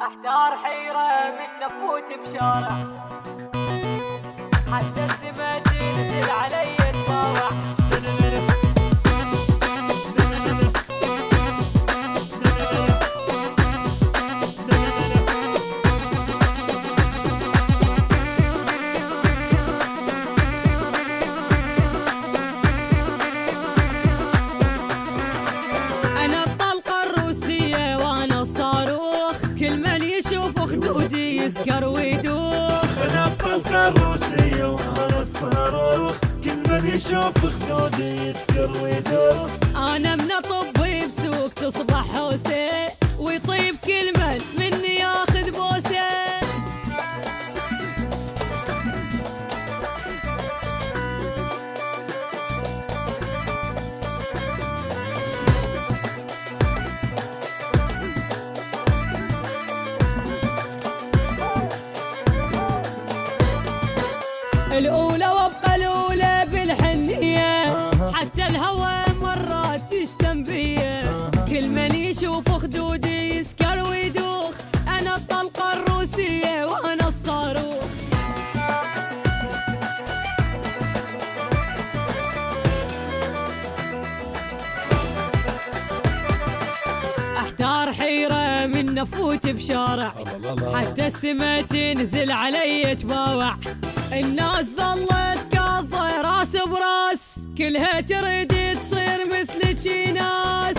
احتار حيرة من نفوت بشارع، حتى السما تنزل علي تطاوع. انا الطلقة الروسية وانا الصاروخ، كل من يشوف خدودي يسكر ويدوخ. انا الطلقة الروسية وانا الصاروخ، كل من يشوف خدودي يسكر ويدوخ. انا من طبي بسوق تصبح حوسه، ويطيب كل من مني ياخذ بوسه. الأولى وابقى الأولى بالحنية، حتى الهوى مرات يشتم بيا. كل من يشوف خدودي يسكر ويدوخ. أنا الطلقة الروسية وأنا الصاروخ. احتار حيرة من نفوت بشارع، حتى السما تنزل علي تباوع. الناس ظلت كاظة راس براس، كلها تريد تصير مثل شي ناس.